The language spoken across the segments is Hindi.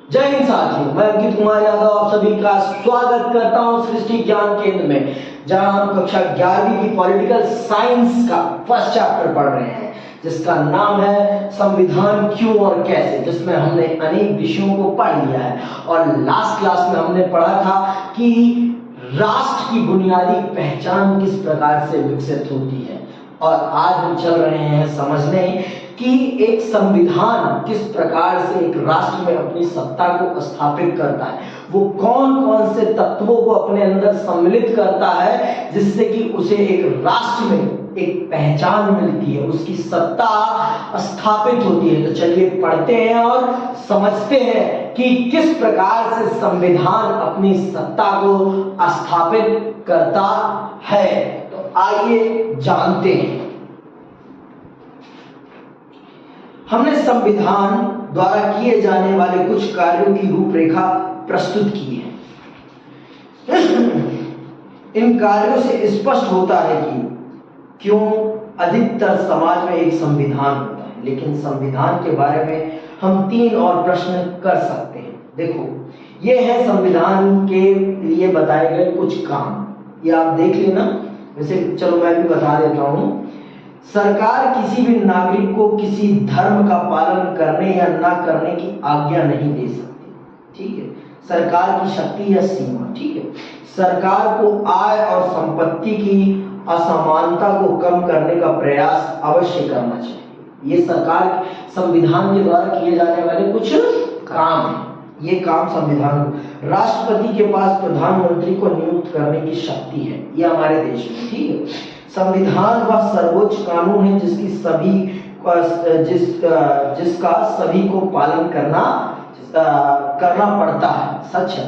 जय हिंद साथियों, मैं अंकित कुमार यादव आप सभी का स्वागत करता हूं सृष्टि ज्ञान केंद्र में, जहां हम कक्षा 11वीं की पॉलिटिकल साइंस का फर्स्ट चैप्टर पढ़ रहे हैं, जिसका नाम है संविधान क्यों और कैसे, जिसमें हमने अनेक विषयों को पढ़ लिया है। और लास्ट क्लास में हमने पढ़ा था कि राष्ट्र की बुनियादी पहचान किस प्रकार से विकसित होती है, और आज हम चल रहे हैं समझने कि एक संविधान किस प्रकार से एक राष्ट्र में अपनी सत्ता को स्थापित करता है, वो कौन कौन से तत्वों को अपने अंदर सम्मिलित करता है जिससे कि उसे एक राष्ट्र में एक पहचान मिलती है, उसकी सत्ता स्थापित होती है। तो चलिए पढ़ते हैं और समझते हैं कि किस प्रकार से संविधान अपनी सत्ता को स्थापित करता है। तो आइए जानते हैं। हमने संविधान द्वारा किए जाने वाले कुछ कार्यों की रूपरेखा प्रस्तुत की है। इन कार्यों से स्पष्ट होता है कि क्यों अधिकतर समाज में एक संविधान होता है, लेकिन संविधान के बारे में हम 3 और प्रश्न कर सकते हैं। देखो, ये है संविधान के लिए बताए गए कुछ काम, ये आप देख लेना। वैसे चलो मैं भी बता देता हूं। सरकार किसी भी नागरिक को किसी धर्म का पालन करने या ना करने की आज्ञा नहीं दे सकती, ठीक है। सरकार की शक्ति या सीमा, ठीक है। सरकार को आय और संपत्ति की असमानता को कम करने का प्रयास अवश्य करना चाहिए। ये सरकार संविधान के द्वारा किए जाने वाले कुछ काम हैं। ये काम संविधान, राष्ट्रपति के पास प्रधानमंत्री को नियुक्त करने की शक्ति है, ये हमारे देश में, ठीक है। संविधान वह सर्वोच्च कानून है जिसका सभी को पालन करना पड़ता है। सच है,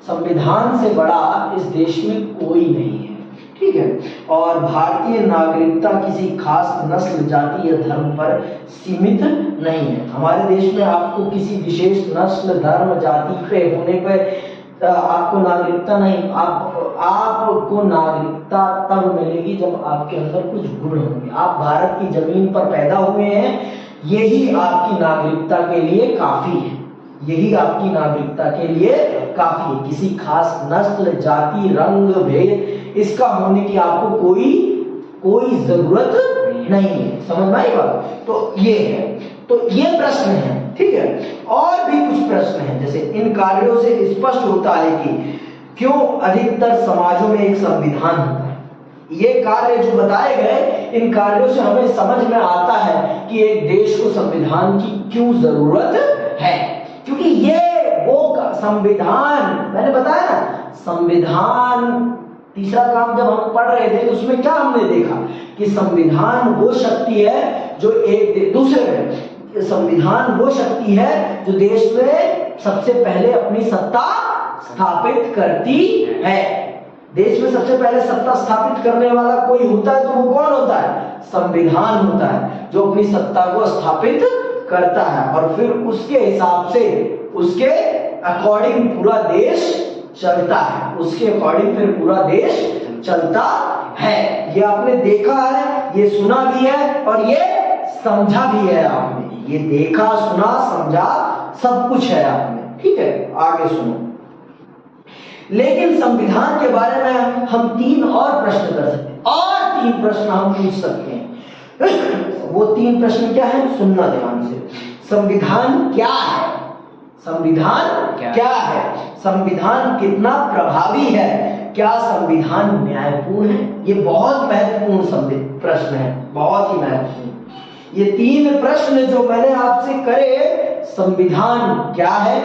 संविधान से बड़ा इस देश में कोई नहीं है, ठीक है। और भारतीय नागरिकता किसी खास नस्ल, जाति या धर्म पर सीमित नहीं है। हमारे देश में आपको किसी विशेष नस्ल, धर्म, जाति पे होने पर आपको नागरिकता नहीं, आपको नागरिकता तब मिलेगी जब आपके अंदर कुछ गुण होंगे। आप भारत की जमीन पर पैदा हुए हैं, यही आपकी नागरिकता के लिए काफी है, यही आपकी नागरिकता के लिए काफी है। किसी खास नस्ल, जाति, रंग, भेद इसका होने की आपको कोई जरूरत नहीं है। समझ में आई बात? तो ये है, तो ये प्रश्न है, ठीक है। और भी कुछ प्रश्न हैं, जैसे इन कार्यों से स्पष्ट होता है कि क्यों अधिकतर समाजों में एक संविधान होता है। ये कार्य जो बताए गए, इन कार्यों से हमें समझ में आता है कि एक देश को संविधान की क्यों जरूरत है, क्योंकि ये वो संविधान, मैंने बताया ना, संविधान तीसरा काम जब हम पढ़ रहे थे तो उसमें क्या हमने देखा कि संविधान वो शक्ति है जो एक दूसरे में, संविधान वो शक्ति है जो देश में सबसे पहले अपनी सत्ता स्थापित करती है। देश में सबसे पहले सत्ता स्थापित करने वाला कोई होता है तो वो कौन होता है? संविधान होता है, जो अपनी सत्ता को स्थापित करता है और फिर उसके हिसाब से, उसके अकॉर्डिंग पूरा देश चलता है, उसके अकॉर्डिंग फिर पूरा देश चलता है। ये आपने देखा है, ये सुना भी है और ये समझा भी है आपने। ये देखा, सुना, समझा, सब कुछ है आपने, ठीक है। आगे सुनो। लेकिन संविधान के बारे में हम 3 और प्रश्न कर सकते हैं, और 3 प्रश्न हम पूछ सकते हैं। वो 3 प्रश्न क्या है, सुनना ध्यान से। संविधान क्या है? संविधान क्या है? संविधान कितना प्रभावी है? क्या संविधान न्यायपूर्ण है? ये बहुत महत्वपूर्ण प्रश्न है, बहुत ही महत्वपूर्ण। ये 3 प्रश्न जो मैंने आपसे करे, संविधान क्या है,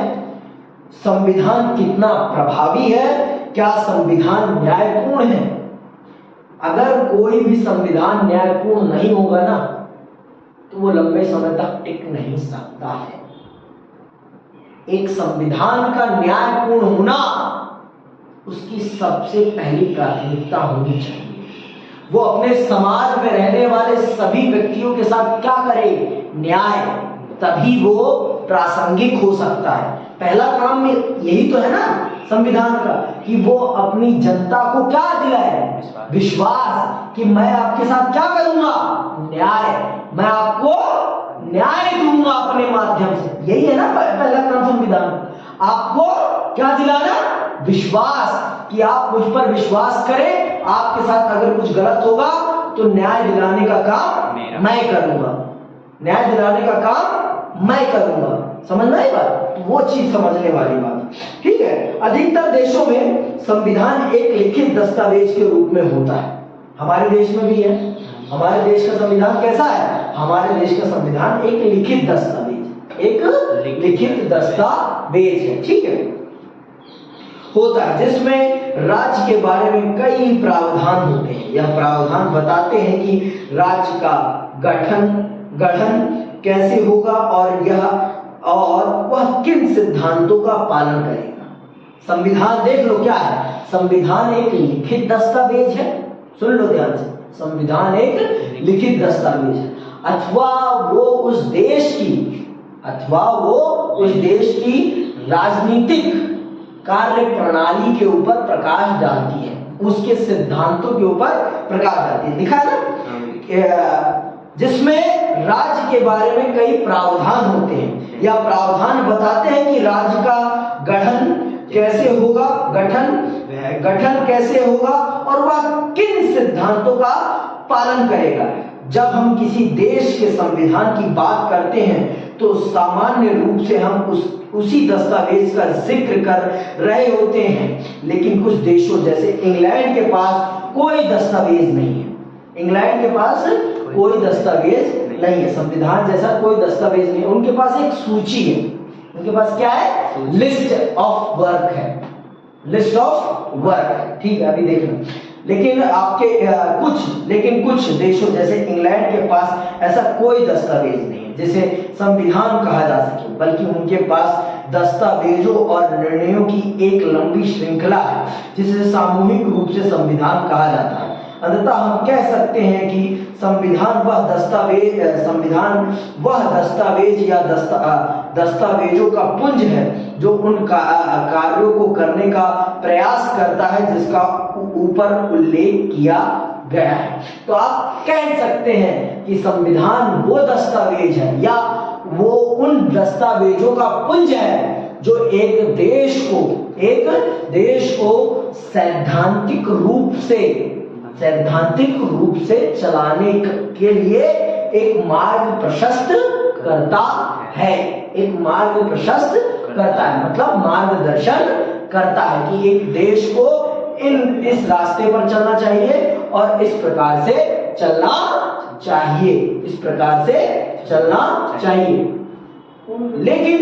संविधान कितना प्रभावी है, क्या संविधान न्यायपूर्ण है। अगर कोई भी संविधान न्यायपूर्ण नहीं होगा ना, तो वो लंबे समय तक टिक नहीं सकता है। एक संविधान का न्यायपूर्ण होना उसकी सबसे पहली प्राथमिकता होनी चाहिए। वो अपने समाज में रहने वाले सभी व्यक्तियों के साथ क्या करे? न्याय, तभी वो प्रासंगिक हो सकता है। पहला काम में यही तो है ना संविधान का, कि वो अपनी जनता को क्या दिलाए? विश्वास, कि मैं आपके साथ क्या करूंगा? न्याय, मैं आपको न्याय दूंगा अपने माध्यम से। यही है ना पहला काम संविधान। आपको क्या दिलाना? विश्वास, कि आप मुझ पर विश्वास करें, आपके साथ अगर कुछ गलत होगा तो न्याय दिलाने का काम मैं करूंगा, न्याय दिलाने का काम मैं करूंगा। समझ में आई बात? वो चीज समझने वाली बात, ठीक है। अधिकतर देशों में संविधान एक लिखित दस्तावेज के रूप में होता है, हमारे देश में भी है। हमारे देश का संविधान कैसा है? हमारे देश का संविधान एक लिखित दस्तावेज, एक लिखित दस्तावेज है, ठीक है, होता है, जिसमें राज्य के बारे में कई प्रावधान होते हैं। यह प्रावधान बताते हैं कि राज्य का गठन कैसे होगा और वह किन सिद्धांतों का पालन करेगा। संविधान देख लो क्या है? संविधान एक लिखित दस्तावेज है, सुन लो ध्यान से, संविधान एक लिखित दस्तावेज है, अथवा वो उस देश की राजनीतिक कार्य प्रणाली के ऊपर प्रकाश डालती है, उसके सिद्धांतों के ऊपर प्रकाश डालती है। दिखा ना, जिसमें राज्य के बारे में कई प्रावधान होते हैं, या प्रावधान बताते हैं कि राज्य का गठन कैसे होगा और वह किन सिद्धांतों का पालन करेगा। जब हम किसी देश के संविधान की बात करते हैं तो सामान्य रूप से हम उसी दस्तावेज का जिक्र कर रहे होते हैं, लेकिन कुछ देशों जैसे इंग्लैंड के पास कोई दस्तावेज नहीं है। इंग्लैंड के पास कोई दस्तावेज नहीं है, संविधान जैसा कोई दस्तावेज नहीं है। उनके पास एक सूची है, उनके पास क्या है? लिस्ट ऑफ वर्क है, लिस्ट ऑफ वर्क, ठीक है, अभी देखना। लेकिन कुछ देशों जैसे इंग्लैंड के पास ऐसा कोई दस्तावेज नहीं है जिसे संविधान कहा जा सके, बल्कि उनके पास दस्तावेजों और निर्णयों की एक लंबी श्रृंखला है जिसे सामूहिक रूप से संविधान कहा जाता है। अंततः हम कह सकते हैं कि संविधान वह दस्तावेज या दस्तावेजों का पुंज है जो उन कार्यों को करने का प्रयास करता है जिसका ऊपर उल्लेख किया गया है। तो आप कह सकते हैं कि संविधान वो दस्तावेज है या वो उन दस्तावेजों का पुंज है जो एक देश को सैद्धांतिक रूप से चलाने के लिए एक मार्ग प्रशस्त करता है, मतलब मार्गदर्शन करता है कि एक देश को इस रास्ते पर चलना चाहिए और इस प्रकार से चलना चाहिए। लेकिन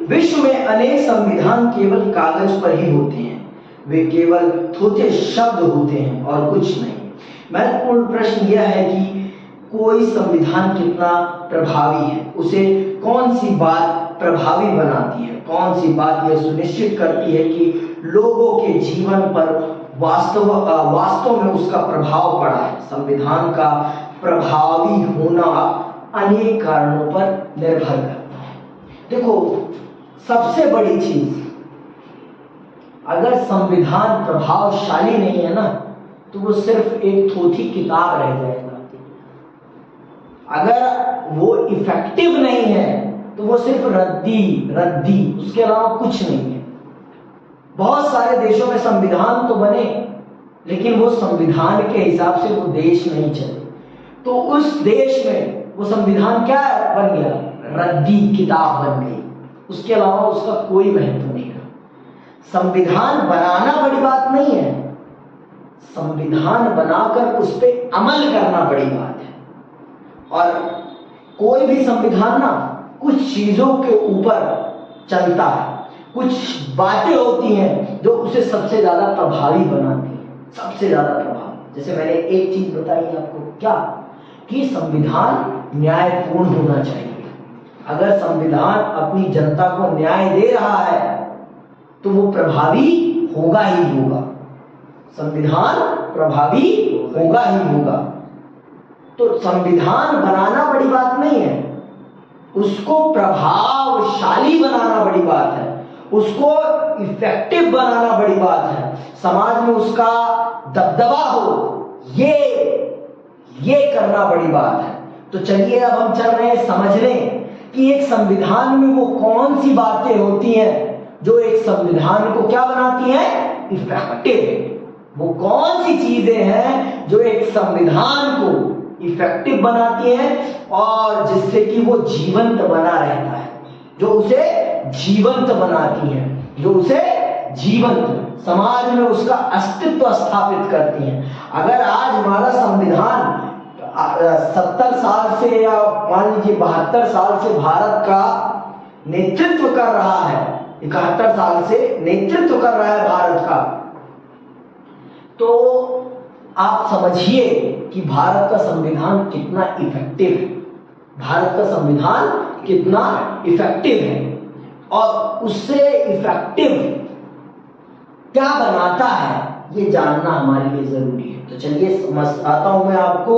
विश्व में अनेक संविधान केवल कागज पर ही होते हैं, वे केवल थोथे शब्द होते हैं और कुछ नहीं। महत्वपूर्ण प्रश्न यह है कि कोई संविधान कितना प्रभावी है, उसे कौन सी बात प्रभावी बनाती है, कौन सी बात यह सुनिश्चित करती है कि लोगों के जीवन पर वास्तव में उसका प्रभाव पड़ा है। संविधान का प्रभावी होना अनेक कारणों पर निर्भर करता है। देखो, सबसे बड़ी चीज, अगर संविधान प्रभावशाली नहीं है ना तो वो सिर्फ एक थोथी किताब रह जाएगा। अगर वो इफेक्टिव नहीं है तो वो सिर्फ रद्दी, उसके अलावा कुछ नहीं है। बहुत सारे देशों में संविधान तो बने लेकिन वो संविधान के हिसाब से वो देश नहीं चले, तो उस देश में वो संविधान क्या बन गया? रद्दी किताब बन गई, उसके अलावा उसका कोई महत्व नहीं रहा। संविधान बनाना बड़ी बात नहीं है, संविधान बनाकर उस पर अमल करना बड़ी बात है। और कोई भी संविधान ना कुछ चीजों के ऊपर चलता है, कुछ बातें होती हैं जो उसे सबसे ज्यादा प्रभावी बनाती है, सबसे ज्यादा प्रभावी। जैसे मैंने एक चीज बताई आपको, क्या कि संविधान न्यायपूर्ण होना चाहिए। अगर संविधान अपनी जनता को न्याय दे रहा है तो वो प्रभावी होगा ही होगा, संविधान प्रभावी होगा ही होगा। तो संविधान बनाना बड़ी बात नहीं है, उसको प्रभावशाली बनाना बड़ी बात है, उसको इफेक्टिव बनाना बड़ी बात है, समाज में उसका दबदबा हो, ये करना बड़ी बात है। तो चलिए अब हम चल रहे हैं समझने कि एक संविधान में वो कौन सी बातें होती हैं जो एक संविधान को क्या बनाती हैं, इफेक्टिव। वो कौन सी चीजें हैं जो एक संविधान को इफेक्टिव बनाती हैं और जिससे कि वो जीवंत बना रहता है, जो उसे जीवंत बनाती हैं, जो उसे जीवंत समाज में उसका अस्तित्व स्थापित करती हैं। अगर आज हमारा संविधान 70 साल से या मान लीजिए 72 साल से भारत का नेतृत्व कर रहा है, 71 साल से नेतृत्व कर रहा है भारत का, तो आप समझिए कि भारत का संविधान कितना इफेक्टिव है, भारत का संविधान कितना इफेक्टिव है और उससे इफेक्टिव क्या बनाता है ये जानना हमारे लिए जरूरी है। तो चलिए समझाता हूं मैं आपको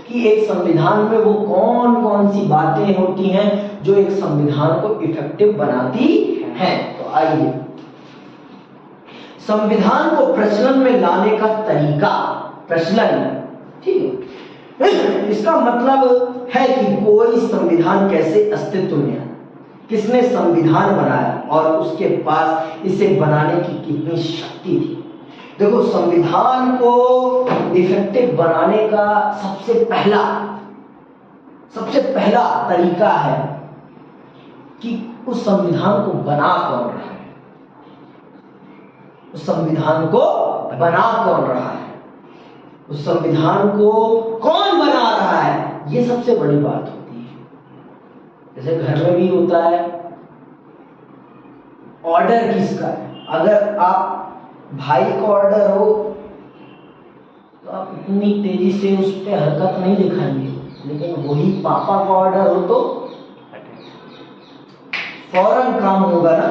कि एक संविधान में वो कौन कौन सी बातें होती हैं जो एक संविधान को इफेक्टिव बनाती हैं। तो आइए, संविधान को प्रचलन में लाने का तरीका, प्रचलन, ठीक है, इसका मतलब है कि कोई संविधान कैसे अस्तित्व में आया, किसने संविधान बनाया और उसके पास इसे बनाने की कितनी शक्ति थी। देखो, संविधान को इफेक्टिव बनाने का सबसे पहला तरीका है कि उस संविधान को बना कौन रहा है, उस संविधान को बना कौन रहा है, उस संविधान को कौन बना रहा है, ये सबसे बड़ी बात होती है। जैसे घर में भी होता है, ऑर्डर किसका है। अगर आप भाई का ऑर्डर हो तो आप इतनी तेजी से उस पर हरकत नहीं दिखाएंगे, लेकिन वही पापा का ऑर्डर हो तो फौरन काम होगा ना।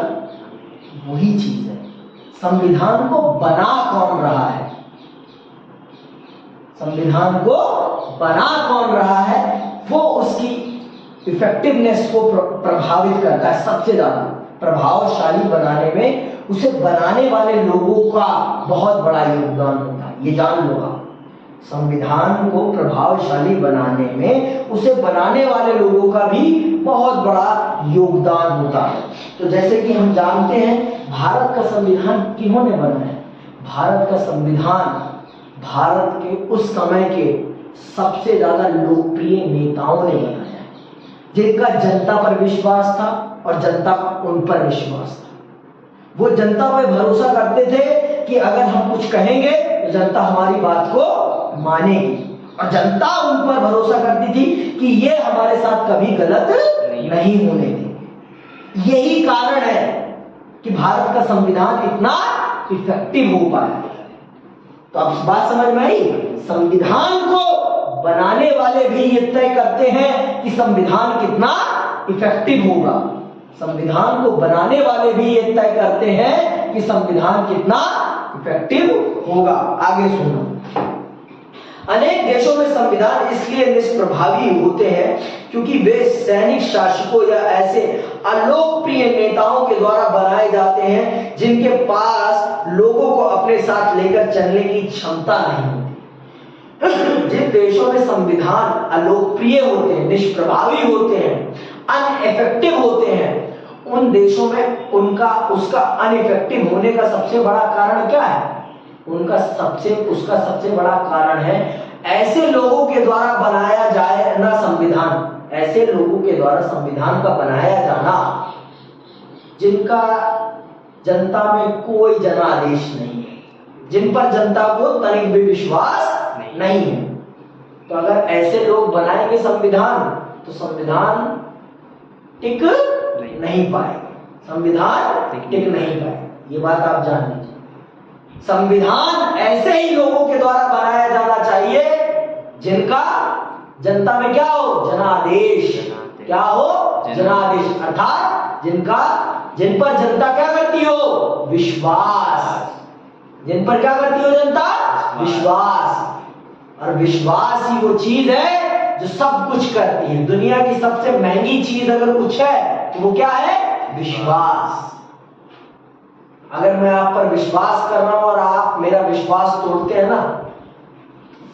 वही चीज है, संविधान को बना कौन रहा है, संविधान को बना कौन रहा है, वो उसकी इफेक्टिवनेस को प्रभावित करता है। सबसे ज्यादा प्रभावशाली बनाने में उसे बनाने वाले लोगों का बहुत बड़ा योगदान होता है, ये जान लो आप। संविधान को प्रभावशाली बनाने में उसे बनाने वाले लोगों का भी बहुत बड़ा योगदान होता है। तो जैसे कि हम जानते हैं, भारत का संविधान किन्होंने बनाया? भारत का संविधान भारत के उस समय के सबसे ज्यादा लोकप्रिय नेताओं ने बनाया, जिनका जनता पर विश्वास था और जनता का उन पर विश्वास था। वो जनता पर भरोसा करते थे कि अगर हम कुछ कहेंगे तो जनता हमारी बात को मानेगी, और जनता उन पर भरोसा करती थी कि ये हमारे साथ कभी गलत नहीं होने देंगे। यही कारण है कि भारत का संविधान इतना इफेक्टिव हो पाया। तो अब बात समझ में आई, संविधान को बनाने वाले भी ये तय करते हैं कि संविधान कितना इफेक्टिव होगा। संविधान को बनाने वाले भी ये तय करते हैं कि संविधान कितना इफेक्टिव होगा। आगे सुनो, अनेक देशों में संविधान इसलिए निष्प्रभावी होते हैं क्योंकि वे सैनिक शासकों या ऐसे अलोकप्रिय नेताओं के द्वारा बनाए जाते हैं जिनके पास लोगों को अपने साथ लेकर चलने की क्षमता नहीं होती। जिन देशों में संविधान अलोकप्रिय होते हैं, निष्प्रभावी होते हैं, अनइफेक्टिव होते हैं, उन देशों में उसका अनइफेक्टिव होने का सबसे बड़ा कारण क्या है? उसका सबसे बड़ा कारण है ऐसे लोगों के द्वारा बनाया जाए ना संविधान, ऐसे लोगों के द्वारा संविधान का बनाया जाना जिनका जनता में कोई जनादेश नहीं है, जिन पर जनता को तनिक भी विश्वास नहीं है। तो अगर ऐसे लोग बनाएंगे संविधान तो संविधान टिक नहीं पाएगा, संविधान टिक नहीं पाएगा। ये बात आप जान लीजिए। संविधान ऐसे ही लोगों के द्वारा बनाया जाना चाहिए जिनका जनता में क्या हो? जनादेश। क्या हो? जनादेश, अर्थात जिन पर जनता क्या करती हो? विश्वास। जिन पर क्या करती हो जनता? विश्वास। और विश्वास ही वो चीज है जो सब कुछ करती है। दुनिया की सबसे महंगी चीज अगर कुछ है तो वो क्या है? विश्वास। अगर मैं आप पर विश्वास कर रहा हूं और आप मेरा विश्वास तोड़ते हैं ना,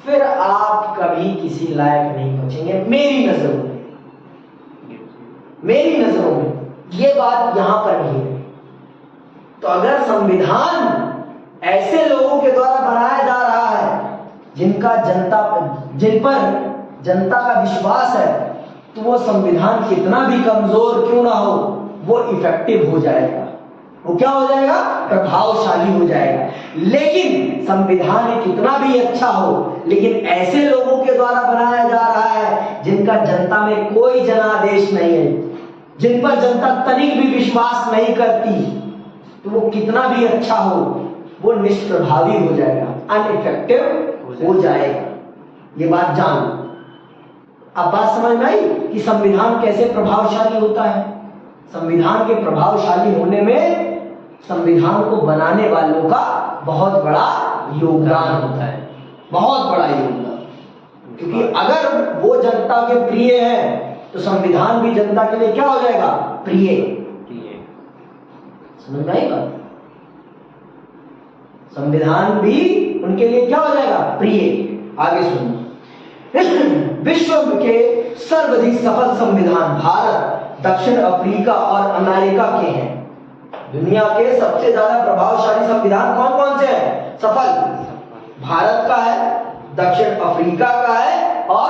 फिर आप कभी किसी लायक नहीं बचेंगे मेरी नजरों में। मेरी नजरों में ये बात यहां पर भी है। तो अगर संविधान ऐसे लोगों के द्वारा बनाया जा रहा है जिन पर जनता का विश्वास है, तो वो संविधान कितना भी कमजोर क्यों ना हो, वो इफेक्टिव हो जाएगा। वो क्या हो जाएगा? प्रभावशाली हो जाएगा। लेकिन संविधान कितना भी अच्छा हो, लेकिन ऐसे लोगों के द्वारा बनाया जा रहा है जिनका जनता में कोई जनादेश नहीं है, जिन पर जनता तनिक भी विश्वास नहीं करती, तो वो कितना भी अच्छा हो, वो निष्प्रभावी हो जाएगा, अनइफेक्टिव हो जाएगा। ये बात जान लो। अब बात समझ में आई कि संविधान कैसे प्रभावशाली होता है। संविधान के प्रभावशाली होने में संविधान को बनाने वालों का बहुत बड़ा योगदान होता है, बहुत बड़ा योगदान। क्योंकि अगर वो जनता के प्रिय है तो संविधान भी जनता के लिए क्या हो जाएगा? प्रिय। समझ में आई बात? संविधान भी उनके लिए क्या हो जाएगा? प्रिय। आगे सुनो। विश्व के सर्वाधिक सफल संविधान भारत, दक्षिण अफ्रीका और अमेरिका के हैं। दुनिया के सबसे ज्यादा प्रभावशाली संविधान कौन कौन से हैं? सफल भारत का है, दक्षिण अफ्रीका का है और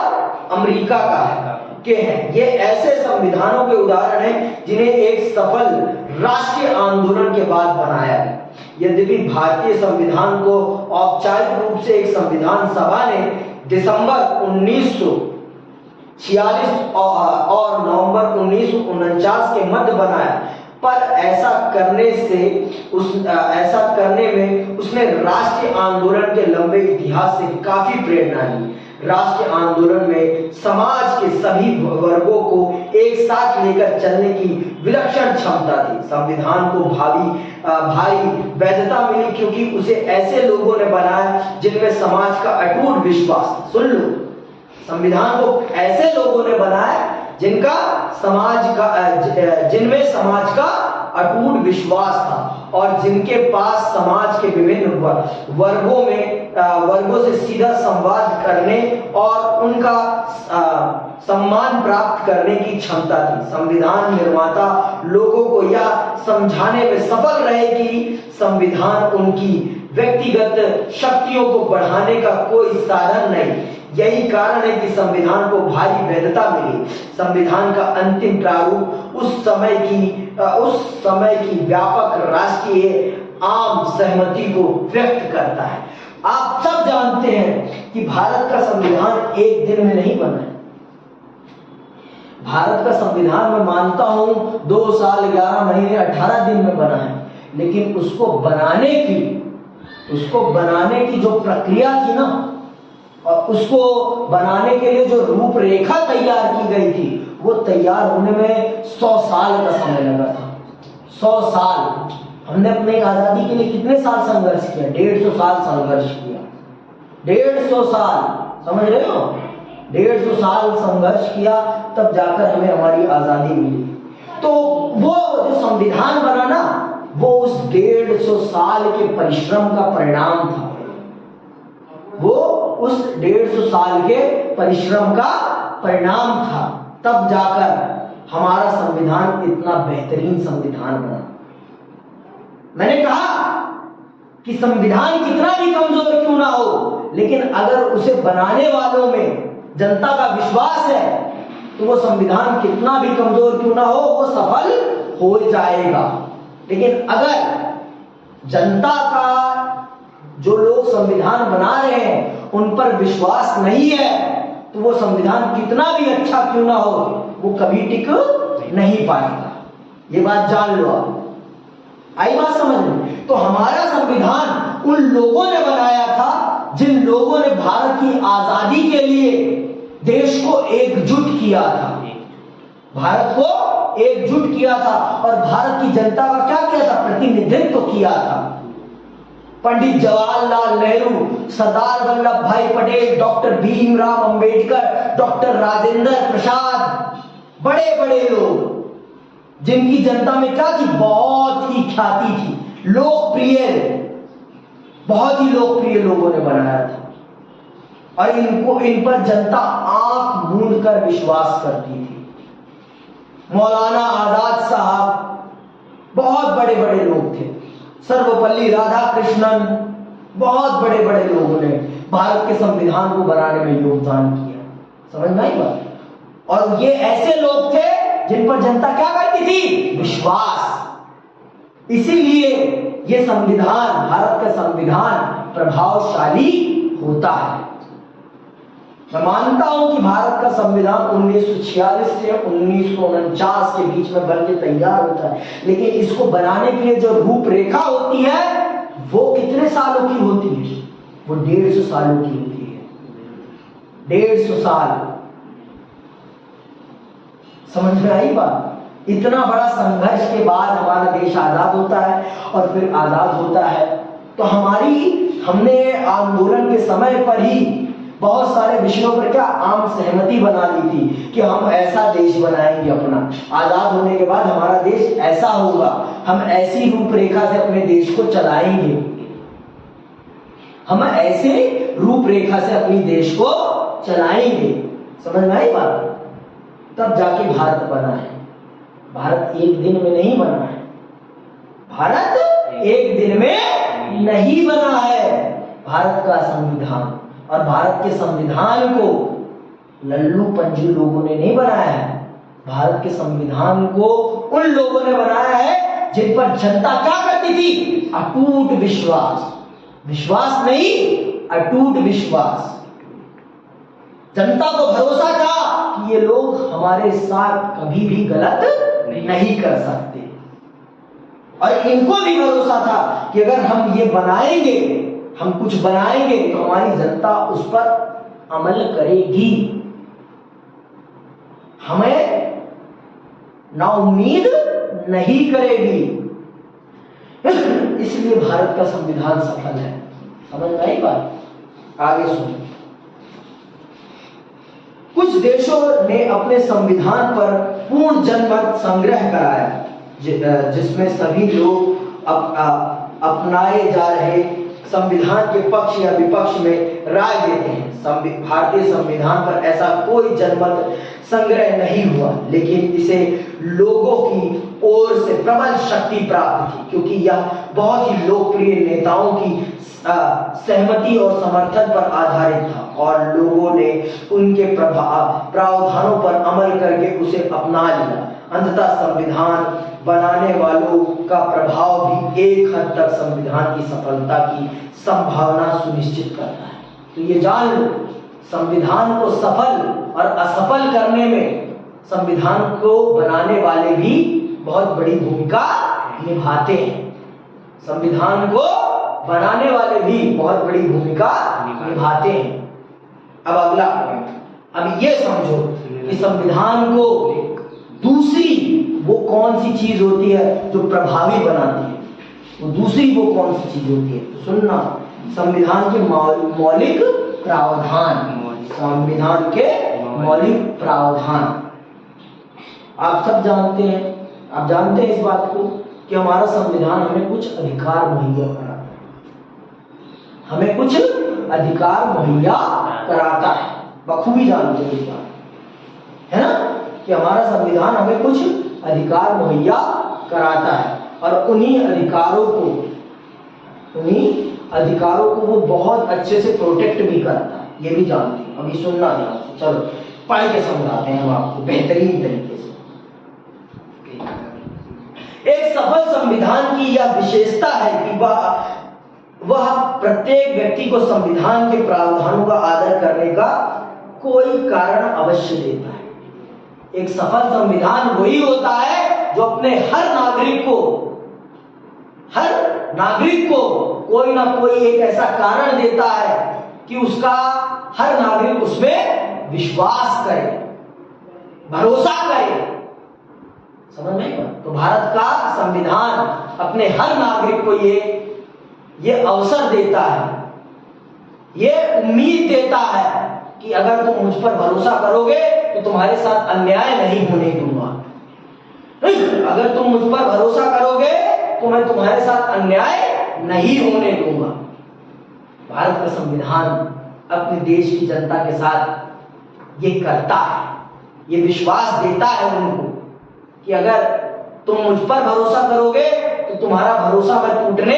अमेरिका का है के हैं। ये ऐसे संविधानों के उदाहरण हैं जिन्हें एक सफल राष्ट्रीय आंदोलन के बाद बनाया गया। यद्यपि भारतीय संविधान को औपचारिक रूप से एक संविधान सभा ने दिसंबर 1946 और नवंबर 1949 के मध्य बनाया, पर ऐसा करने में उसने राष्ट्रीय आंदोलन के लंबे इतिहास से काफी प्रेरणा ली। राष्ट्रीय आंदोलन में समाज के सभी वर्गों को एक साथ लेकर चलने की विलक्षण क्षमता थी। संविधान को भारी वैधता मिली क्योंकि उसे ऐसे लोगों ने बनाया जिनमें समाज का अटूट विश्वास। सुन लो, संविधान को ऐसे लोगों ने बनाया जिनमें समाज का अटूट विश्वास था और जिनके पास समाज के विभिन्न वर्गों से सीधा संवाद करने और उनका सम्मान प्राप्त करने की क्षमता थी। संविधान निर्माता लोगों को यह समझाने में सफल रहे कि संविधान उनकी व्यक्तिगत शक्तियों को बढ़ाने का कोई साधन नहीं। यही कारण है कि संविधान को भारी वैधता मिली। संविधान का अंतिम प्रारूप उस समय की व्यापक राष्ट्रीय आम सहमति को व्यक्त करता है। आप सब जानते हैं कि भारत का संविधान एक दिन में नहीं बना है। भारत का संविधान मैं मानता हूं 2 साल 11 महीने 18 दिन में बना है, लेकिन उसको बनाने की जो प्रक्रिया थी ना, और उसको बनाने के लिए जो रूपरेखा तैयार की गई थी, वो तैयार होने में 100 साल का समय लगा था। 100 साल। हमने अपने आजादी के लिए कितने साल संघर्ष किया? 150 साल संघर्ष किया। 150 साल, समझ रहे हो? 150 साल संघर्ष किया, तब जाकर हमें हमारी आजादी मिली। तो वो जो संविधान बना ना, वो उस 150 साल के परिश्रम का परिणाम था। वो उस 150 साल के परिश्रम का परिणाम था। तब जाकर हमारा संविधान इतना बेहतरीन संविधान बना। मैंने कहा कि संविधान कितना भी कमजोर क्यों ना हो, लेकिन अगर उसे बनाने वालों में जनता का विश्वास है, तो वो संविधान कितना भी कमजोर क्यों ना हो, वो सफल हो जाएगा। लेकिन अगर जनता का जो लोग संविधान बना रहे हैं उन पर विश्वास नहीं है, तो वो संविधान कितना भी अच्छा क्यों ना हो, वो कभी टिक नहीं पाएगा। ये बात जान लो आप। आई बात समझ में? तो हमारा संविधान उन लोगों ने बनाया था जिन लोगों ने भारत की आजादी के लिए देश को एकजुट किया था, भारत को एकजुट किया था और भारत की जनता का क्या किया था? प्रतिनिधित्व किया था। पंडित जवाहरलाल नेहरू, सरदार वल्लभ भाई पटेल, डॉक्टर भीमराव अंबेडकर, डॉक्टर राजेंद्र प्रसाद, बड़े बड़े लोग जिनकी जनता में क्या थी? बहुत ही ख्याति थी, लोकप्रिय, बहुत ही लोकप्रिय लोगों ने बनाया था और इन पर जनता आंख मूंद कर विश्वास करती थी। मौलाना आजाद साहब बहुत बड़े बड़े लोग थे, सर्वपल्ली राधाकृष्णन, बहुत बड़े बड़े लोगों ने भारत के संविधान को बनाने में योगदान किया। समझ में आई बात? और ये ऐसे लोग थे जिन पर जनता क्या करती थी? विश्वास। इसीलिए ये संविधान, भारत का संविधान प्रभावशाली होता है। मैं मानता हूं कि भारत का संविधान 1946 से 1949 के बीच में बन के तैयार होता है, लेकिन इसको बनाने के लिए जो रूपरेखा होती है वो कितने सालों की होती है? वो 150 सालों की होती है। 150 साल। समझ में आई बात? इतना बड़ा संघर्ष के बाद हमारा देश आजाद होता है, और फिर आजाद होता है तो हमने आंदोलन के समय पर ही बहुत सारे विषयों पर क्या आम सहमति बना ली थी कि हम ऐसा देश बनाएंगे अपना। आजाद होने के बाद हमारा देश ऐसा होगा, हम ऐसी रूपरेखा से अपने देश को चलाएंगे, हम ऐसे रूपरेखा से अपनी देश को चलाएंगे। समझ में आई बात? तब जाके भारत बना है। भारत एक दिन में नहीं बना है। भारत एक दिन में नहीं बना है। भारत का संविधान, और भारत के संविधान को लल्लू पंजू लोगों ने नहीं बनाया है। भारत के संविधान को उन लोगों ने बनाया है जिन पर जनता क्या करती थी? अटूट विश्वास। विश्वास नहीं, अटूट विश्वास। जनता को भरोसा था कि ये लोग हमारे साथ कभी भी गलत नहीं कर सकते, और इनको भी भरोसा था कि अगर हम ये बनाएंगे, हम कुछ बनाएंगे तो हमारी जनता उस पर अमल करेगी, हमें ना उम्मीद नहीं करेगी। इसलिए भारत का संविधान सफल है। समझ में आई बात? आगे सुनिए। कुछ देशों ने अपने संविधान पर पूर्ण जनमत संग्रह कराया, जिसमें सभी लोग अपनाए जा रहे संविधान के पक्ष या विपक्ष में राय देते हैं। भारतीय संविधान पर ऐसा कोई जनमत संग्रह नहीं हुआ, लेकिन इसे लोगों की ओर से प्रबल शक्ति प्राप्त थी, क्योंकि यह बहुत ही लोकप्रिय नेताओं की सहमति और समर्थन पर आधारित था, और लोगों ने उनके प्रावधानों पर अमल करके उसे अपना लिया। अंततः संविधान बनाने वालों का प्रभाव भी एक हद तक संविधान की सफलता की संभावना सुनिश्चित करता है। तो ये जान लो, संविधान को सफल और असफल करने में संविधान को बनाने वाले भी बहुत बड़ी भूमिका निभाते हैं। संविधान को बनाने वाले भी बहुत बड़ी भूमिका निभाते हैं। अब अगला पॉइंट, अब ये समझो कि संविधान को दूसरी वो कौन सी चीज होती है जो प्रभावी बनाती है? वो दूसरी वो कौन सी चीज होती है? तो सुनना, संविधान के मौलिक प्रावधान। संविधान के मौलिक प्रावधान आप सब जानते हैं, आप जानते हैं इस बात को कि हमारा संविधान हमें कुछ अधिकार मुहैया कराता है, हमें कुछ अधिकार मुहैया कराता है। बखूबी जानते हैं इस बात, है ना, कि हमारा संविधान हमें कुछ अधिकार मुहैया कराता है, और उन्हीं अधिकारों को वो बहुत अच्छे से प्रोटेक्ट भी करता है। ये भी जानते हैं। अभी सुनना ध्यान से, चलो पढ़ के समझाते हैं हम आपको बेहतरीन तरीके से। एक सफल संविधान की यह विशेषता है कि वह प्रत्येक व्यक्ति को संविधान के प्रावधानों का आदर करने का कोई कारण अवश्य देता है। एक सफल संविधान वही होता है जो अपने हर नागरिक को कोई ना कोई एक ऐसा कारण देता है कि उसका हर नागरिक उसमें विश्वास करे, भरोसा करे। समझ में? तो भारत का संविधान अपने हर नागरिक को ये अवसर देता है, ये उम्मीद देता है कि अगर तुम मुझ पर भरोसा करोगे तो तुम्हारे साथ अन्याय नहीं होने दूंगा। अगर तुम मुझ पर भरोसा करोगे तो मैं तुम्हारे साथ अन्याय नहीं होने दूंगा। भारत का संविधान अपने देश की जनता के साथ ये करता है, ये विश्वास देता है उनको कि अगर तुम मुझ पर भरोसा करोगे तो तो तुम्हारा भरोसा मैं टूटने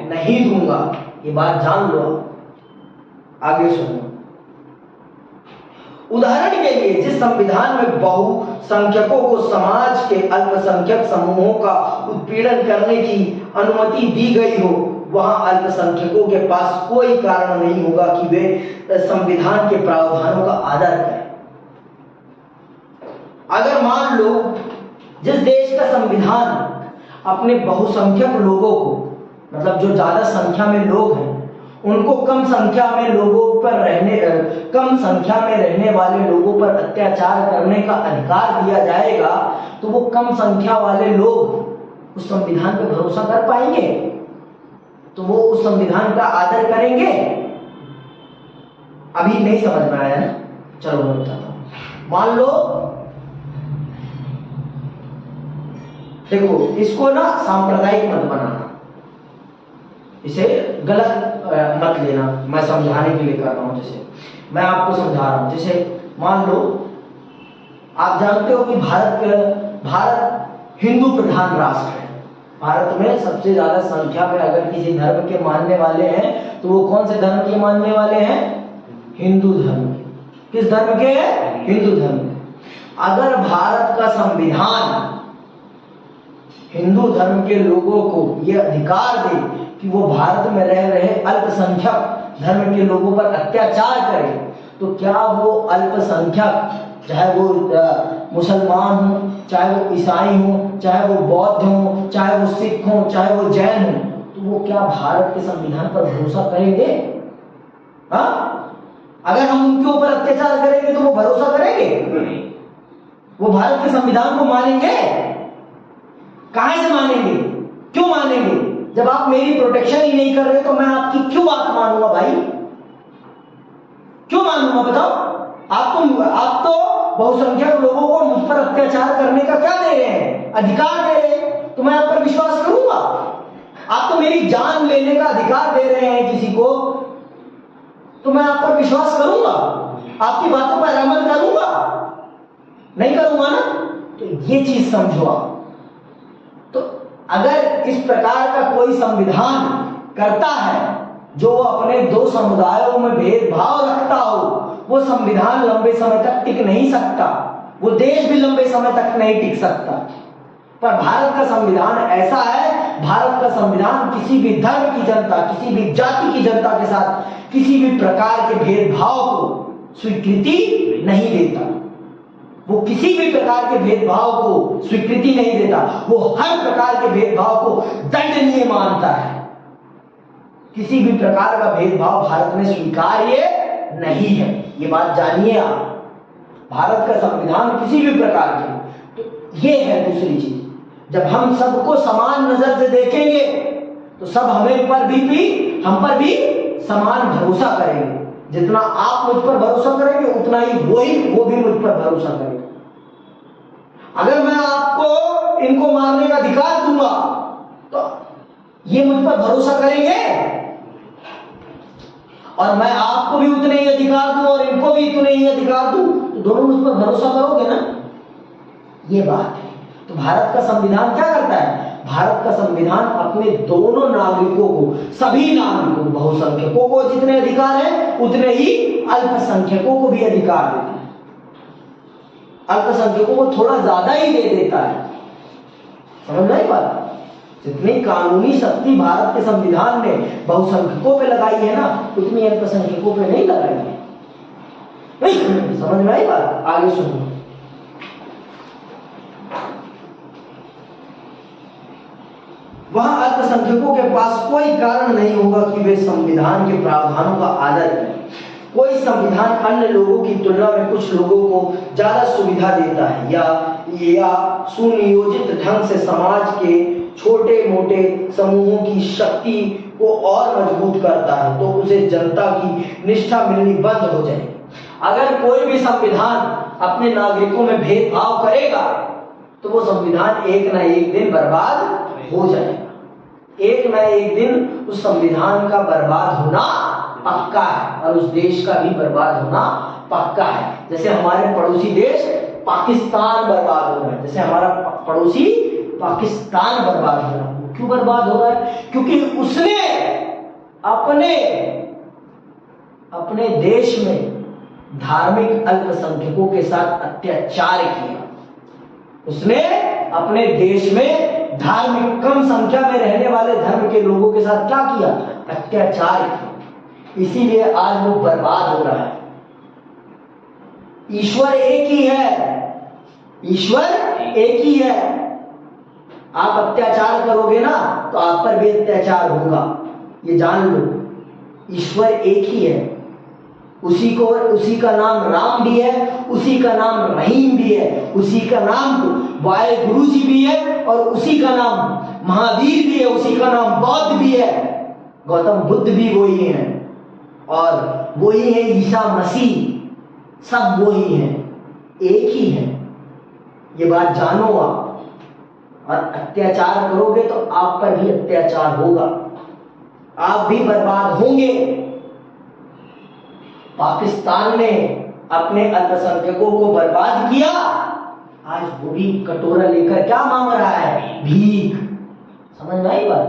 नहीं दूंगा। ये बात जान लो। आगे सुनो। उदाहरण के लिए जिस संविधान में बहुसंख्यकों को समाज के अल्पसंख्यक समूहों का उत्पीड़न करने की अनुमति दी गई हो, वहां अल्पसंख्यकों के पास कोई कारण नहीं होगा कि वे संविधान के प्रावधानों का आदर करें। अगर मान लो जिस देश का संविधान अपने बहुसंख्यक लोगों को, मतलब जो ज्यादा संख्या में लोग हैं, उनको कम संख्या में रहने वाले लोगों पर अत्याचार करने का अधिकार दिया जाएगा, तो वो कम संख्या वाले लोग उस संविधान पर भरोसा कर पाएंगे? तो वो उस संविधान का आदर करेंगे? अभी नहीं समझ में आया ना? चलो मैं बताता हूं। मान लो, देखो इसको ना सांप्रदायिक मत बनाना, इसे गलत मत लेना, मैं समझाने के लिए कर रहा हूं। जैसे मैं आपको समझा रहा हूं, जैसे मान लो आप जानते हो कि भारत हिंदू प्रधान राष्ट्र है। भारत में सबसे ज्यादा संख्या में अगर किसी धर्म के मानने वाले हैं तो वो कौन से धर्म के मानने वाले हैं? हिंदू धर्म के। किस धर्म के? हिंदू धर्म के। अगर भारत का संविधान हिंदू धर्म के लोगों को यह अधिकार दे कि वो भारत में रह रहे अल्पसंख्यक धर्म के लोगों पर अत्याचार करे, तो क्या वो अल्पसंख्यक, चाहे वो मुसलमान हो, चाहे वो ईसाई हो, चाहे वो बौद्ध हो, चाहे वो सिख हो, चाहे वो जैन हो, तो वो क्या भारत के संविधान पर भरोसा करेंगे? हाँ? अगर हम उनके ऊपर अत्याचार करेंगे तो वो भरोसा करेंगे? वो भारत के संविधान को मानेंगे? कहां से मानेंगे? क्यों मानेंगे? जब आप मेरी प्रोटेक्शन ही नहीं कर रहे तो मैं आपकी क्यों बात मानूंगा भाई? क्यों मानूंगा बताओ? आप तो बहुसंख्यक लोगों को मुझ पर अत्याचार करने का क्या दे रहे हैं? अधिकार दे रहे हैं, तो मैं आप पर विश्वास करूंगा? आप तो मेरी जान लेने का अधिकार दे रहे हैं किसी को, तो मैं आप पर विश्वास करूंगा? आपकी बातों पर अमल करूंगा? नहीं करूंगा ना? तो ये चीज समझो आप। तो अगर इस प्रकार का कोई संविधान करता है जो अपने दो समुदायों में भेदभाव रखता हो, वो संविधान लंबे समय तक टिक नहीं सकता, वो देश भी लंबे समय तक नहीं टिक सकता। पर भारत का संविधान ऐसा है, भारत का संविधान किसी भी धर्म की जनता, किसी भी जाति की जनता के साथ किसी भी प्रकार के भेदभाव को स्वीकृति नहीं देता। वो किसी भी प्रकार के भेदभाव को स्वीकृति नहीं देता, वो हर प्रकार के भेदभाव को दंडनीय मानता है। किसी भी प्रकार का भेदभाव भारत में स्वीकार्य नहीं है, ये बात जानिए आप। भारत का संविधान किसी भी प्रकार के, तो ये है दूसरी चीज। जब हम सबको समान नजर से देखेंगे तो सब हम पर भी समान भरोसा करेंगे। जितना आप मुझ पर भरोसा करेंगे उतना ही वो भी मुझ पर भरोसा करेंगे। अगर मैं आपको इनको मारने का अधिकार दूंगा तो ये मुझ पर भरोसा करेंगे, और मैं आपको भी उतने ही अधिकार दूं और इनको भी उतने ही अधिकार दूं, तो दोनों मुझ पर भरोसा करोगे ना? ये बात है। तो भारत का संविधान क्या करता है? भारत का संविधान अपने दोनों नागरिकों को, सभी नागरिकों, बहुसंख्यकों को जितने अधिकार है उतने ही अल्पसंख्यकों को भी अधिकार देता है। अल्पसंख्यकों को थोड़ा ज्यादा ही दे देता है। समझ में आई बात? जितनी कानूनी शक्ति भारत के संविधान ने बहुसंख्यकों पे लगाई है ना, उतनी अल्पसंख्यकों पे नहीं लगाई है। समझ में आई बात? आगे सुनो। वहां अल्पसंख्यकों के पास कोई कारण नहीं होगा कि वे संविधान के प्रावधानों का आदर करें। कोई संविधान अन्य लोगों की तुलना में कुछ लोगों को ज्यादा सुविधा देता है या सुनियोजित ढंग से समाज के छोटे मोटे समूहों की शक्ति को और मजबूत करता है, तो उसे जनता की निष्ठा मिलनी बंद हो जाएगी। अगर कोई भी संविधान अपने नागरिकों में भेदभाव करेगा तो वो संविधान एक न एक दिन बर्बाद हो जाएगा। एक न एक दिन उस संविधान का बर्बाद होना पक्का है, और उस देश का भी बर्बाद होना पक्का है। जैसे हमारे पड़ोसी देश पाकिस्तान बर्बाद हो रहा है, जैसे हमारा पड़ोसी पाकिस्तान बर्बाद हो रहा है। क्यों बर्बाद हो रहा है? क्योंकि उसने अपने देश में धार्मिक अल्पसंख्यकों के साथ अत्याचार किया। उसने अपने देश में धार्मिक कम संख्या में रहने वाले धर्म के लोगों के साथ क्या किया? अत्याचार किया। इसीलिए आज वो बर्बाद हो रहा है। ईश्वर एक ही है, ईश्वर एक ही है। आप अत्याचार करोगे ना तो आप पर भी अत्याचार होगा, ये जान लो। ईश्वर एक ही है, उसी का नाम राम भी है, उसी का नाम रहीम भी है, उसी का नाम वाहेगुरु जी भी है, और उसी का नाम महावीर भी है, उसी का नाम बौद्ध भी है, गौतम बुद्ध भी वही है, और वही है ईसा मसीह, सब वही है, एक ही है। ये बात जानो आप। और अत्याचार करोगे तो आप पर भी अत्याचार होगा, आप भी बर्बाद होंगे। पाकिस्तान ने अपने अल्पसंख्यकों को बर्बाद किया, आज वो भी कटोरा लेकर क्या मांग रहा है? भीख। समझ में आई बात?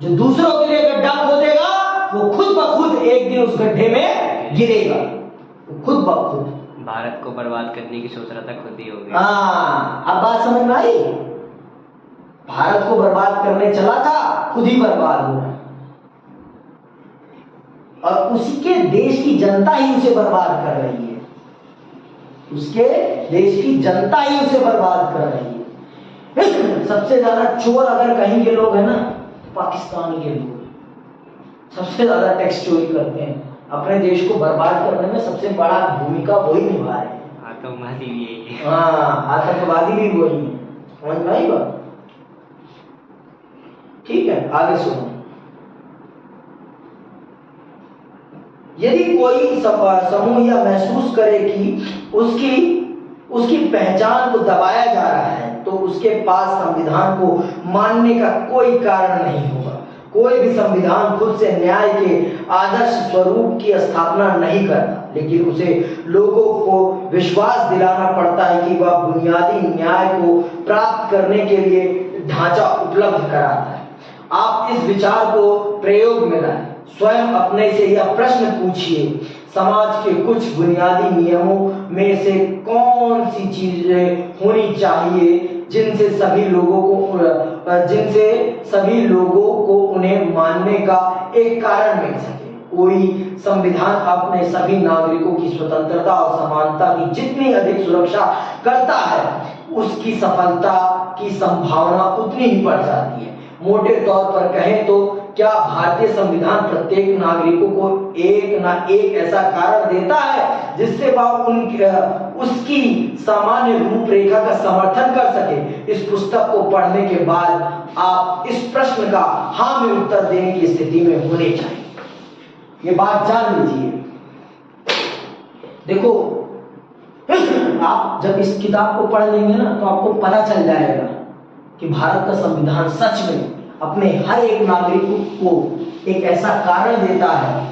जो दूसरों के लिए गड्ढा खोदेगा वो खुद ब खुद एक दिन उस गड्ढे में गिरेगा, खुद ब खुद। भारत को बर्बाद करने की सोच रहा था, खुद ही हो गया। हाँ, अब बात समझ में आई? भारत को बर्बाद करने चला था, खुद ही बर्बाद हो रहा है, और उसके देश की जनता ही उसे बर्बाद कर रही है। उसके देश की जनता ही उसे बर्बाद कर रही है। सबसे ज्यादा चोर अगर कहीं के लोग हैं ना, पाकिस्तान के लोग सबसे ज्यादा टैक्स चोरी करते हैं। अपने देश को बर्बाद करने में सबसे बड़ा भूमिका वही निभा रहे हैं। आतंकवादी भी यही है। हाँ, आतंकवादी भी वही है। समझ में आई बात? ठीक है, आगे सुनो। यदि कोई समूह यह महसूस करे कि उसकी पहचान को दबाया जा रहा है, तो उसके पास संविधान को मानने का कोई कारण नहीं होगा। कोई भी संविधान खुद से न्याय के आदर्श स्वरूप की स्थापना नहीं करता, लेकिन उसे लोगों को विश्वास दिलाना पड़ता है कि वह बुनियादी न्याय को प्राप्त करने के लिए ढांचा उपलब्ध कराता है। आप इस विचार को प्रयोग में लाएं। स्वयं अपने से यह प्रश्न पूछिए, समाज के कुछ बुनियादी नियमों में से कौन सी चीजें होनी चाहिए जिनसे सभी लोगों को उन्हें मानने का एक कारण मिल सके। कोई संविधान अपने सभी नागरिकों की स्वतंत्रता और समानता की जितनी अधिक सुरक्षा करता है, उसकी सफलता की संभावना उतनी ही बढ़ जाती है। मोटे तौर पर कहें तो क्या भारतीय संविधान प्रत्येक नागरिकों को एक ना एक ऐसा कारण देता है जिससे वह उसकी सामान्य रूपरेखा का समर्थन कर सके। इस पुस्तक को पढ़ने के बाद आप इस प्रश्न का हाँ में उत्तर देने की स्थिति में होने चाहिए। ये बात जान लीजिए। देखो, आप जब इस किताब को पढ़ लेंगे ना तो आपको पता चल जाएगा कि भारत का संविधान सच में अपने हर एक नागरिक को एक ऐसा कारण देता है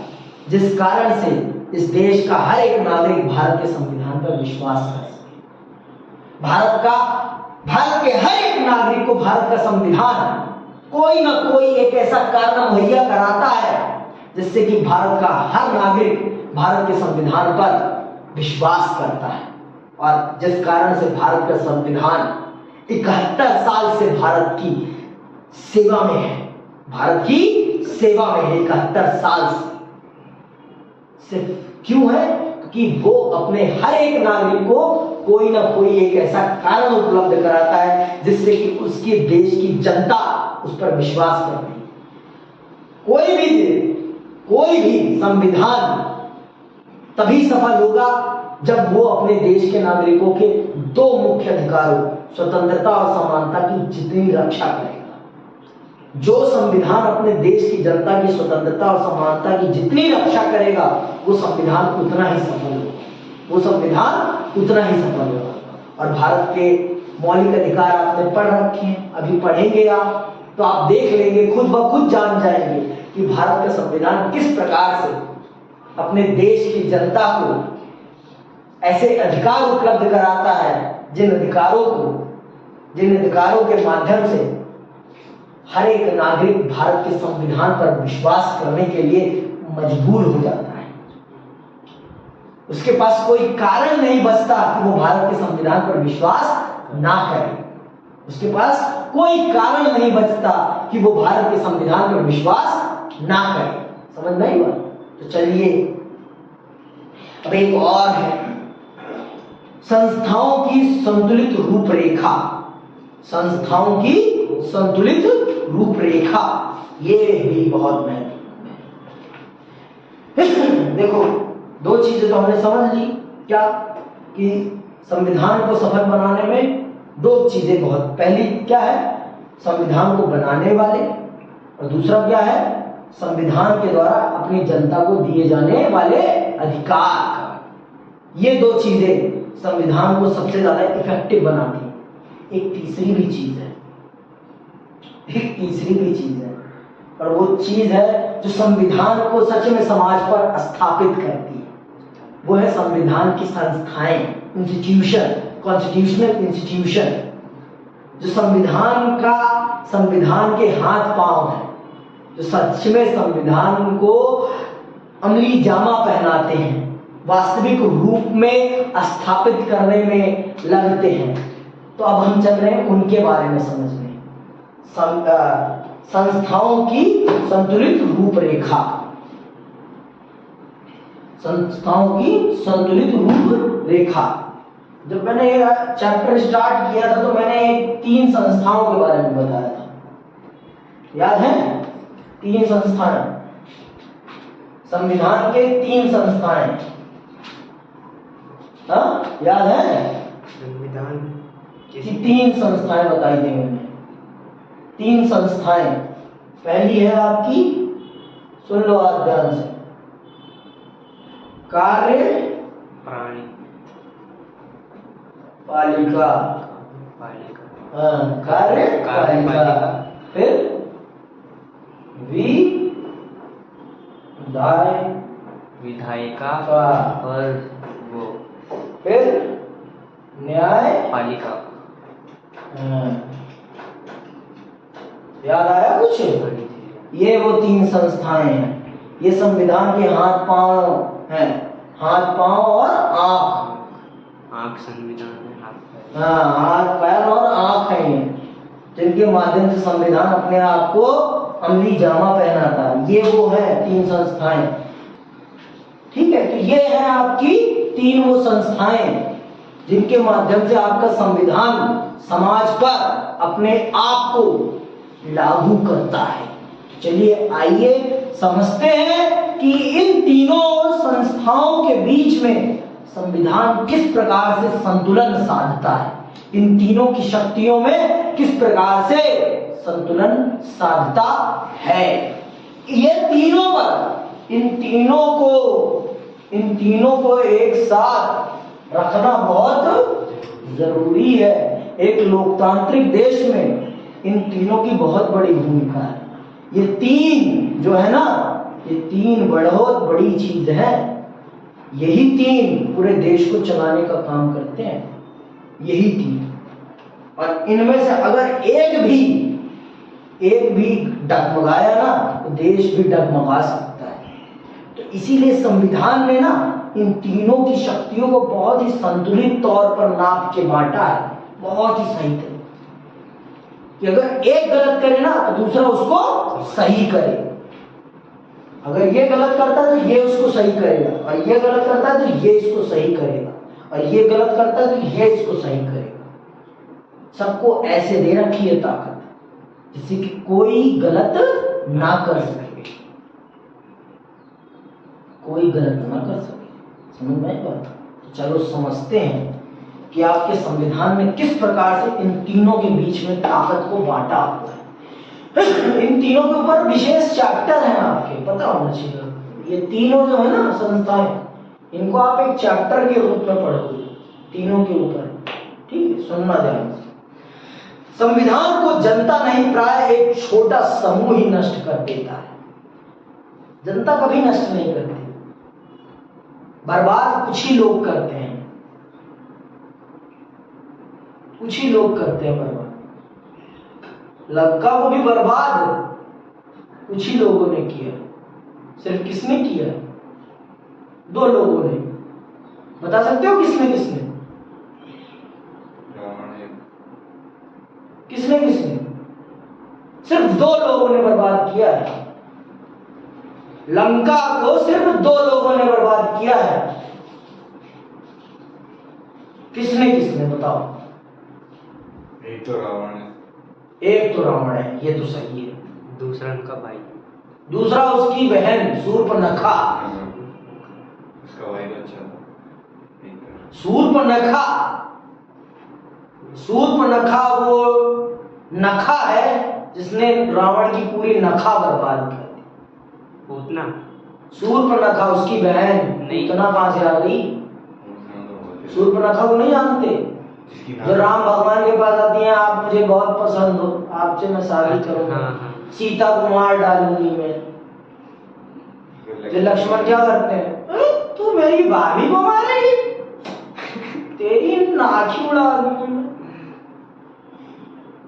जिस कारण से इस देश का हर एक नागरिक भारत के संविधान पर विश्वास कर सके। भारत के हर एक नागरिक को भारत का संविधान कोई ना कोई एक ऐसा कारण मुहैया कराता है जिससे कि भारत का हर नागरिक भारत के संविधान पर विश्वास करता है, और जिस कारण से भारत का संविधान 71 साल से भारत की सेवा में है। भारत की सेवा में है 71 साल से। क्यों है? क्योंकि वो अपने हर एक नागरिक को कोई ना कोई एक ऐसा कारण उपलब्ध कराता है जिससे कि उसके देश की जनता उस पर विश्वास करती है। कोई भी संविधान तभी सफल होगा जब वो अपने देश के नागरिकों के दो मुख्य अधिकारों, स्वतंत्रता और समानता की जितनी रक्षा करेगा। जो संविधान अपने देश की जनता की स्वतंत्रता और समानता की जितनी रक्षा करेगा, वो संविधान उतना ही सफल होगा। और भारत के मौलिक अधिकार आपने पढ़ रखे हैं, अभी पढ़ेंगे आप तो आप देख लेंगे, खुद ब खुद जान जाएंगे कि भारत का संविधान किस प्रकार से अपने देश की जनता को ऐसे अधिकार उपलब्ध कराता है जिन अधिकारों के माध्यम से हर एक नागरिक भारत के संविधान पर विश्वास करने के लिए मजबूर हो जाता है। उसके पास कोई कारण नहीं बचता कि वो भारत के संविधान पर विश्वास ना करे। उसके पास कोई कारण नहीं बचता कि वो भारत के संविधान पर विश्वास ना करे। समझ में आई बात? तो चलिए अब एक और है, संस्थाओं की संतुलित रूपरेखा। संस्थाओं की संतुलित रूपरेखा, ये भी बहुत महत्वपूर्ण है। देखो, दो चीजें तो हमने समझ ली, क्या कि संविधान को सफल बनाने में दो चीजें बहुत, पहली क्या है, संविधान को बनाने वाले, और दूसरा क्या है, संविधान के द्वारा अपनी जनता को दिए जाने वाले अधिकार। ये दो चीजें संविधान को सबसे ज्यादा इफेक्टिव बनाती है। एक तीसरी भी चीज है, एक तीसरी भी चीज है, और वो चीज है जो संविधान को सच में समाज पर स्थापित करती है। वो है संविधान की संस्थाएं, इंस्टीट्यूशन, कॉन्स्टिट्यूशनल इंस्टीट्यूशन, जो संविधान के हाथ पांव है, जो सच में संविधान को अमली जामा पहनाते हैं, वास्तविक रूप में स्थापित करने में लगते हैं। तो अब हम चल रहे हैं उनके बारे में समझने। संस्थाओं की संतुलित रूपरेखा। संस्थाओं की संतुलित रूपरेखा, जब मैंने ये चैप्टर स्टार्ट किया था तो मैंने 3 संस्थाओं के बारे में बताया था, याद है? 3 संस्थाएं, संविधान के 3 संस्थाएं, हाँ याद है? संविधान की 3 संस्थाएं बताई थी मैंने। 3 संस्थाएं, पहली है आपकी, सुन लो आप ध्यान से, कार्य प्राणी पालिका, पालिका, कार्य पालिका, फिर विधायिका और वो, फिर न्याय पालिका। याद आया कुछ? ये वो 3 संस्थाएं हैं। ये संविधान के हाथ पांव हैं, हाथ पांव और आंख। आंख संविधान में हाथ पैर। हाँ, हाथ पैर और आंख है, जिनके माध्यम से संविधान अपने आप को अमली जामा पहनाता है। ये वो है 3 संस्थाएं, ठीक है? तो ये है आपकी 3 वो संस्थाएं जिनके माध्यम से आपका संविधान समाज पर अपने आप को लागू करता है। चलिए आइए समझते हैं कि इन तीनों संस्थाओं के बीच में संविधान किस प्रकार से संतुलन साधता है, इन तीनों की शक्तियों में किस प्रकार से संतुलन साधता है। ये तीनों पर, इन तीनों को एक साथ रखना बहुत जरूरी है। एक लोकतांत्रिक देश में इन तीनों की बहुत बड़ी भूमिका है। ये 3 जो है ना, ये 3 बहुत बड़ी चीज है। यही 3 पूरे देश को चलाने का काम करते हैं, यही 3। और इनमें से अगर एक भी डगमगाया ना तो देश भी डगमगा सकता है। तो इसीलिए संविधान ने ना इन तीनों की शक्तियों को बहुत ही संतुलित तौर पर नाप के बांटा है, बहुत ही सही तरीके कि अगर एक गलत करे ना तो दूसरा उसको सही करे। अगर ये गलत करता है तो ये उसको सही करेगा, और ये गलत करता है तो ये इसको सही करेगा, और ये गलत करता है तो ये इसको सही करेगा। सबको ऐसे दे रखी है ताकत जिससे कि कोई गलत ना कर सके, कोई गलत ना कर सके। समझ में आई बात? तो चलो समझते हैं कि आपके संविधान में किस प्रकार से इन तीनों के बीच में ताकत को बांटा हुआ है। इन तीनों के ऊपर विशेष चैप्टर हैं, आपके पता होना चाहिए। ये तीनों जो है ना संस्थाएं, इनको आप एक चैप्टर के रूप में पढ़ोगे, तीनों के ऊपर, ठीक है? सुनना ध्यान से। संविधान को जनता नहीं, प्राय एक छोटा समूह ही नष्ट कर देता है। जनता कभी नष्ट नहीं करती, बर्बाद कुछ ही लोग करते हैं, कुछ ही लोग करते हैं बर्बाद। लंका को भी बर्बाद कुछ ही लोगों ने किया। सिर्फ किसने किया? 2 लोगों ने। बता सकते हो किसने किसने? किसने किसने? सिर्फ 2 लोगों ने बर्बाद किया है। लंका को सिर्फ 2 लोगों ने बर्बाद किया है। किसने किसने बताओ? एक तो रावण है। एक तो रावण है, ये तो सही है। दूसरा उनका भाई, दूसरा उसकी बहन शूर्पणखा। उसका भाई तो अच्छा था। शूर्पणखा, शूर्पणखा वो नखा है जिसने रावण की पूरी नखा बर्बाद कर दी। पूतना, शूर्पणखा उसकी बहन। नहीं। पूतना कहां से आ गई? शूर्पणखा को नहीं जानते? जो राम भगवान के पास आती हैं, आप मुझे बहुत पसंद हो, आपसे मैं शादी करूंगा, हाँ। सीता को मार डालूंगी मैं। जो लक्ष्मण क्या करते हैं? तू मेरी भाभी को मारेगी, तेरी नाखी उड़ा दूंगी मैं।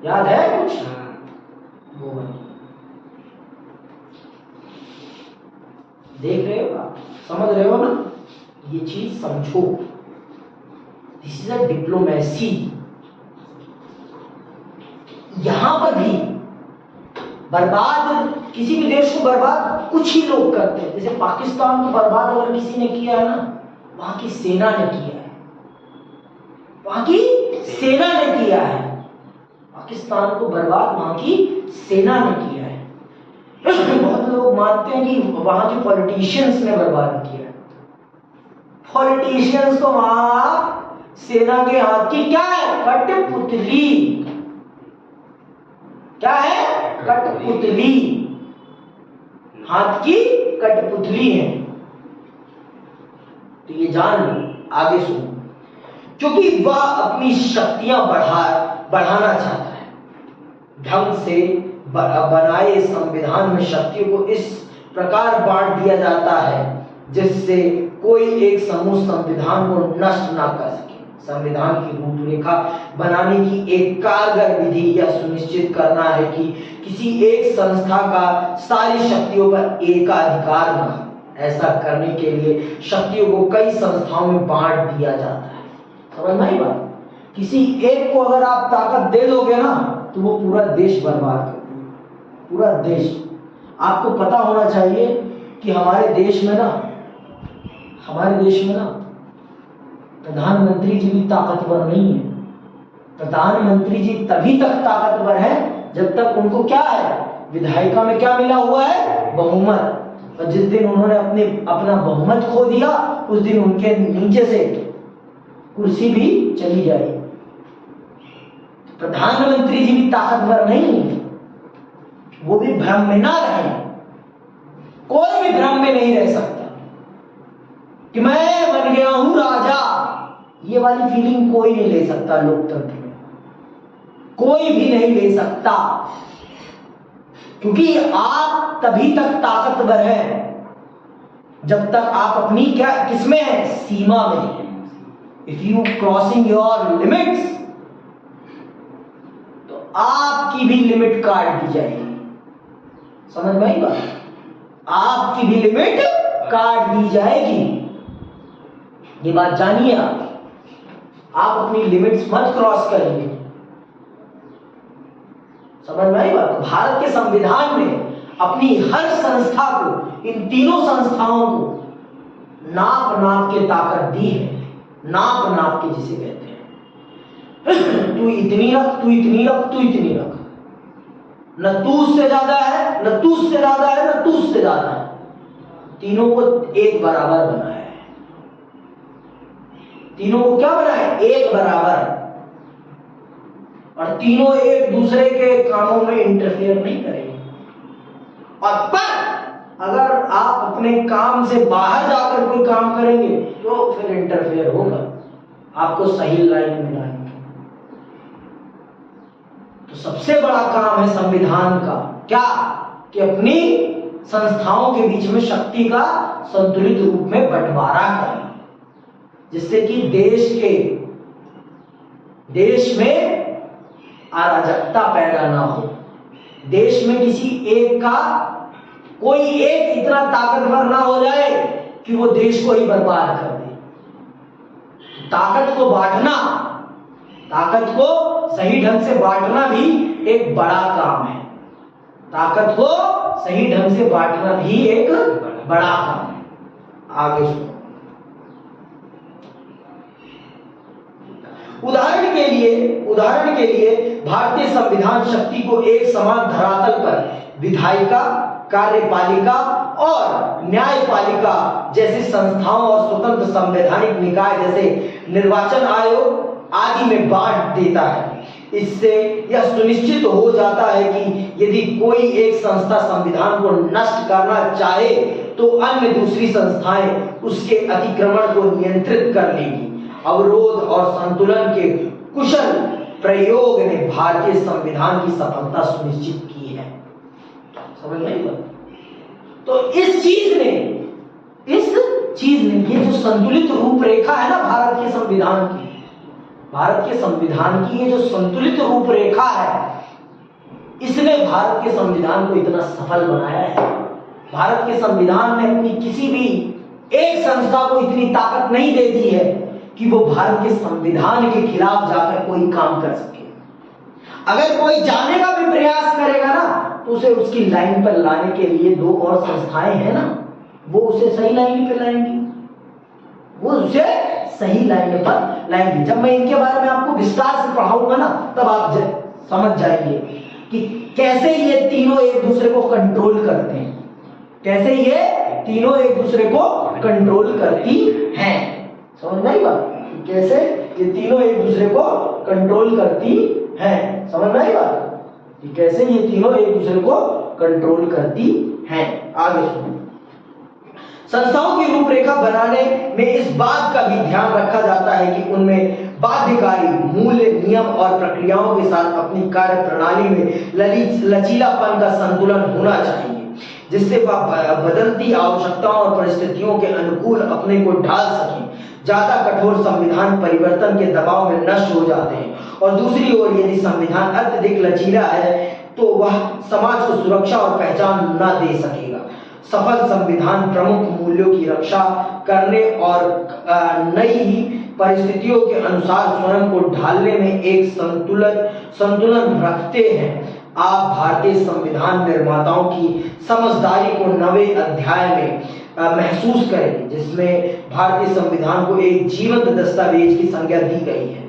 याद है कुछ? वो देख रहे हो आप? समझ रहे हो ना? ये चीज समझो। This is a diplomacy. यहां पर भी बर्बाद, किसी भी देश को बर्बाद कुछ ही लोग करते हैं। जैसे पाकिस्तान को बर्बाद अगर किसी ने किया है ना, वहां की सेना ने किया है। वहां की सेना ने किया है। पाकिस्तान को बर्बाद वहां की सेना ने किया है। बहुत लोग मानते हैं कि वहां के पॉलिटिशियंस ने बर्बाद किया है। पॉलिटिशियंस को वहां सेना के हाथ की क्या है? कठपुतली। क्या है? कठपुतली। हाथ की कठपुतली है। तो ये जान लो, आगे सुनो। क्योंकि वह अपनी शक्तियां बढ़ाना चाहता है। ढंग से बनाए संविधान में शक्तियों को इस प्रकार बांट दिया जाता है जिससे कोई एक समूह संविधान को नष्ट ना कर सके। संविधान की रूपरेखा बनाने की एक कारगर विधि यह सुनिश्चित करना है कि किसी एक संस्था का सारी शक्तियों पर एकाधिकार न हो। ऐसा करने के लिए शक्तियों को कई संस्थाओं में बांट दिया जाता है। समझ में आई बात? किसी एक को अगर आप ताकत दे दोगे ना, तो वो पूरा देश बर्बाद कर देगा, पूरा देश। आपको पता होना चाहिए कि हमारे देश में ना प्रधानमंत्री जी भी ताकतवर नहीं है। प्रधानमंत्री जी तभी तक ताकतवर है जब तक उनको क्या है? विधायिका में क्या मिला हुआ है? बहुमत। और जिस दिन उन्होंने अपना बहुमत खो दिया, उस दिन उनके नीचे से कुर्सी भी चली जाएगी। प्रधानमंत्री जी भी ताकतवर नहीं है, वो भी भ्रम में ना रहे। कोई भी भ्रम में नहीं रह सकता कि मैं बन गया हूं राजा। ये वाली फीलिंग कोई नहीं ले सकता लोकतंत्र में, कोई भी नहीं ले सकता। क्योंकि आप तभी तक ताकतवर हैं जब तक आप अपनी क्या किसमें है? सीमा में। If you crossing your limits, तो आपकी भी लिमिट काट दी जाएगी। समझ में आई बात? आपकी भी लिमिट काट दी जाएगी। ये बात जानिए। आप अपनी लिमिट्स मत क्रॉस करिए। समझ में आई बात? भारत के संविधान में अपनी हर संस्था को, इन तीनों संस्थाओं को नाप के ताकत दी है। नाप के जिसे कहते हैं। तू इतनी रख, तू इतनी रख, तू इतनी रख। न तू उससे ज्यादा है, न तू उससे ज्यादा है, न तू उससे ज्यादा है। तीनों को एक बराबर बनाया है। तीनों को क्या बनाया? एक बराबर। और तीनों एक दूसरे के कामों में इंटरफेयर नहीं करेंगे। और पर अगर आप अपने काम से बाहर जाकर कोई काम करेंगे तो फिर इंटरफेयर होगा, आपको सही लाइन में लाएंगे। तो सबसे बड़ा काम है संविधान का क्या? कि अपनी संस्थाओं के बीच में शक्ति का संतुलित रूप में बंटवारा करना, जिससे कि देश में अराजकता पैदा ना हो, देश में किसी एक का कोई एक इतना ताकतवर ना हो जाए कि वो देश को ही बर्बाद कर दे। ताकत को बांटना, ताकत को सही ढंग से बांटना भी एक बड़ा काम है। ताकत को सही ढंग से बांटना भी एक बड़ा काम है। आगे सुनो। उदाहरण के लिए भारतीय संविधान शक्ति को एक समान धरातल पर विधायिका, कार्यपालिका और न्यायपालिका जैसी संस्थाओं और स्वतंत्र संवैधानिक निकाय जैसे निर्वाचन आयोग आदि में बांट देता है। इससे यह सुनिश्चित हो जाता है कि यदि कोई एक संस्था संविधान को नष्ट करना चाहे तो अन्य दूसरी संस्थाएं उसके अतिक्रमण को नियंत्रित कर लेगी। अवरोध और संतुलन के कुशल प्रयोग ने भारतीय संविधान की सफलता सुनिश्चित की है। समझ नहीं बात? तो इस चीज ने ये जो संतुलित रूपरेखा है ना भारत के संविधान की ये जो संतुलित रूपरेखा है, इसने भारत के संविधान को इतना सफल बनाया है। भारत के संविधान ने अपनी किसी भी एक संस्था को इतनी ताकत नहीं दे दी है कि वो भारत के संविधान के खिलाफ जाकर कोई काम कर सके। अगर कोई जाने का भी प्रयास करेगा ना तो उसे उसकी लाइन पर लाने के लिए दो और संस्थाएं हैं ना, वो उसे सही लाइन पर लाएंगी, जब मैं इनके बारे में आपको विस्तार से पढ़ाऊंगा ना तब आप समझ जाएंगे कि कैसे ये तीनों एक दूसरे को कंट्रोल करते हैं, कैसे ये तीनों एक दूसरे को कंट्रोल करती हैं। समझ नहीं बात? कैसे ये तीनों एक दूसरे को कंट्रोल करती हैं। समझ नहीं बात? कैसे ये तीनों एक दूसरे को कंट्रोल करती हैं। आगे सुनो। संस्थाओं की रूपरेखा बनाने में इस बात का भी ध्यान रखा जाता है कि उनमें बाध्यकारी मूल्य, नियम और प्रक्रियाओं के साथ अपनी कार्य प्रणाली में लचीलापन का संतुलन होना चाहिए, जिससे वह बदलती आवश्यकताओं और परिस्थितियों के अनुकूल अपने को ढाल सकें। ज्यादा कठोर संविधान परिवर्तन के दबाव में नष्ट हो जाते हैं और दूसरी ओर यदि संविधान अत्यधिक लचीला है तो वह समाज को सुरक्षा और पहचान न दे सकेगा। सफल संविधान प्रमुख मूल्यों की रक्षा करने और नई परिस्थितियों के अनुसार स्वयं को ढालने में एक संतुलन रखते हैं। आप भारतीय संविधान निर्माताओं की समझदारी को नवे अध्याय में महसूस करेंगे, जिसमें भारतीय संविधान को एक जीवंत दस्तावेज की संज्ञा दी गई है।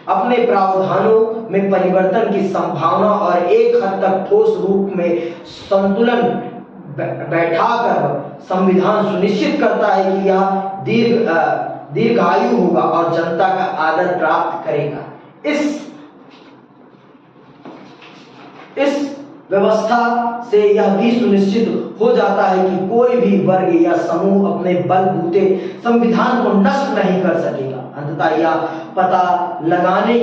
अपने प्रावधानों में परिवर्तन की संभावना और एक हद तक ठोस रूप में संतुलन बैठाकर संविधान सुनिश्चित करता है कि यह दीर्घायु होगा और जनता का आदर प्राप्त करेगा। इस व्यवस्था से यह भी सुनिश्चित हो जाता है कि कोई भी वर्ग या समूह अपने बलबूते संविधान को नष्ट नहीं कर सकेगा। अंततः यह पता लगाने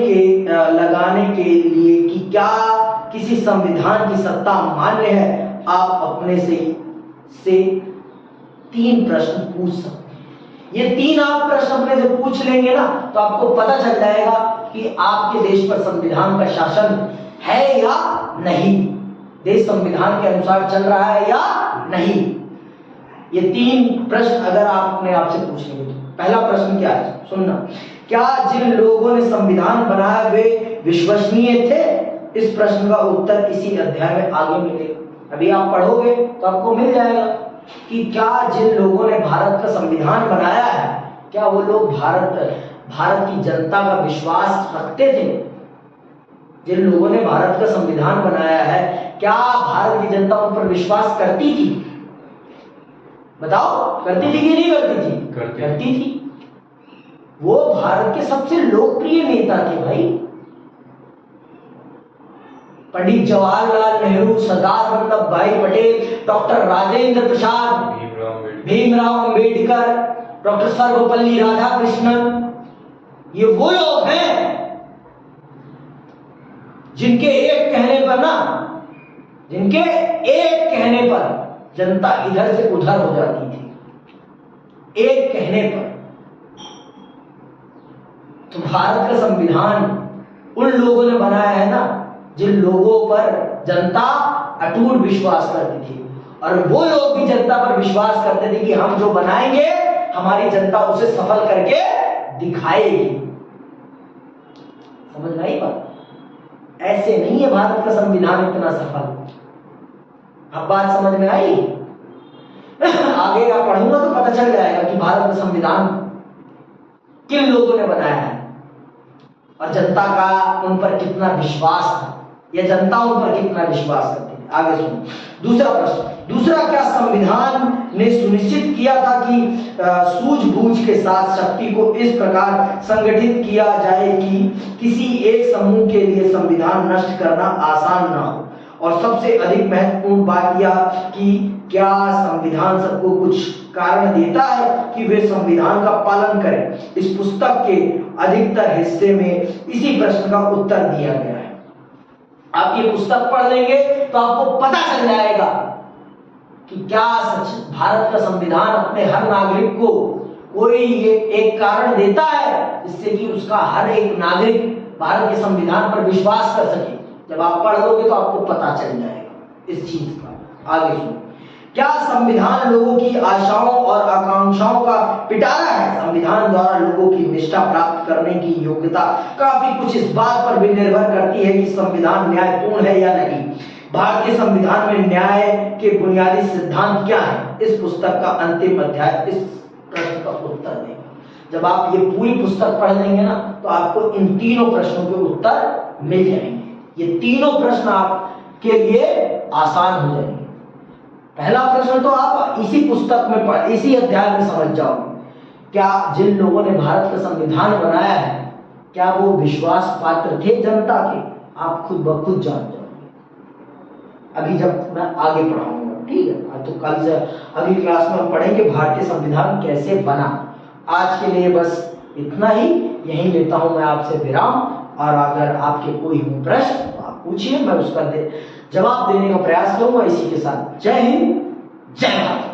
के लिए कि क्या किसी संविधान की सत्ता मान्य है, आप अपने से 3 प्रश्न पूछ सकते हैं। ये 3 आप प्रश्न अपने से पूछ लेंगे ना तो आपको पता चल जाएगा कि आपके देश पर संविधान का शासन है या नहीं, देश संविधान के अनुसार चल रहा है या नहीं। ये 3 प्रश्न अगर आप अपने आप से पूछ लेंगे तो पहला प्रश्न क्या है, सुनना। क्या जिन लोगों ने संविधान बनाया वे विश्वसनीय थे? इस प्रश्न का उत्तर इसी अध्याय में आगे मिलेगा। अभी आप पढ़ोगे तो आपको मिल जाएगा कि क्या जिन लोगों ने भारत का संविधान बनाया है, क्या वो लोग भारत की जनता का विश्वास रखते थे? जिन लोगों ने भारत का संविधान बनाया है, क्या भारत की जनता उन पर विश्वास करती थी? बताओ, करती थी कि नहीं करती थी? करती थी। वो भारत के सबसे लोकप्रिय नेता थे भाई। पंडित जवाहरलाल नेहरू, सरदार वल्लभ भाई पटेल, डॉक्टर राजेंद्र प्रसाद, भीमराव अंबेडकर, डॉक्टर सर्वपल्ली राधाकृष्णन, ये वो लोग हैं जिनके एक कहने पर जनता इधर से उधर हो जाती थी। एक कहने पर तो भारत का संविधान उन लोगों ने बनाया है ना जिन लोगों पर जनता अटूट विश्वास करती थी। और वो लोग भी जनता पर विश्वास करते थे कि हम जो बनाएंगे हमारी जनता उसे सफल करके दिखाएगी। समझ में आई बात? ऐसे नहीं है भारत का संविधान इतना सफल। अब बात समझ में आई? आगे आप पढ़ूंगा तो पता चल जाएगा कि भारत का संविधान किन लोगों ने बनाया है और जनता का उन पर कितना विश्वास था, या जनता उन पर कितना विश्वास करती थी। आगे सुनो दूसरा प्रश्न। दूसरा, क्या संविधान ने सुनिश्चित किया था कि सूझबूझ के साथ शक्ति को इस प्रकार संगठित किया जाए कि किसी एक समूह के लिए संविधान नष्ट करना आसान ना हो? और सबसे अधिक महत्वपूर्ण बात यह कि क्या संविधान सबको कुछ कारण देता है कि वे संविधान का पालन करें? इस पुस्तक के अधिकतर हिस्से में इसी प्रश्न का उत्तर दिया गया है। आप ये पुस्तक पढ़ लेंगे तो आपको पता चल जाएगा कि क्या सच भारत का संविधान अपने हर नागरिक को कोई ये एक कारण देता है जिससे कि उसका हर एक नागरिक भारत के संविधान पर विश्वास कर सके। जब आप पढ़ लोगे तो आपको पता चल जाएगा इस चीज का। आगे सुनो, क्या संविधान लोगों की आशाओं और आकांक्षाओं का पिटारा है? संविधान द्वारा लोगों की निष्ठा प्राप्त करने की योग्यता काफी कुछ इस बात पर भी निर्भर करती है कि संविधान न्यायपूर्ण है या नहीं। भारतीय संविधान में न्याय के बुनियादी सिद्धांत क्या है? इस पुस्तक का अंतिम अध्याय इस प्रश्न का उत्तर देगा। जब आप ये पूरी पुस्तक पढ़ लेंगे ना तो आपको इन तीनों प्रश्नों के उत्तर मिल जाएंगे। ये तीनों प्रश्न आपके लिए आसान हो जाएंगे। पहला प्रश्न तो आप इसी पुस्तक में इसी अध्याय में समझ जाओगे। क्या जिन लोगों ने भारत का संविधान बनाया है क्या वो विश्वास पात्र थे जनता के? आप खुद ब खुद जान जाओगे अभी जब मैं आगे पढ़ाऊंगा। ठीक है, तो कल से अगली क्लास में हम पढ़ेंगे भारतीय संविधान कैसे बना। आज के लिए बस इतना ही, यहीं लेता हूं मैं आपसे विराम। और अगर आपके कोई हो प्रश्न तो आप पूछिए, मैं उसका जवाब देने का प्रयास करूंगा। इसी के साथ जय हिंद, जय भारत।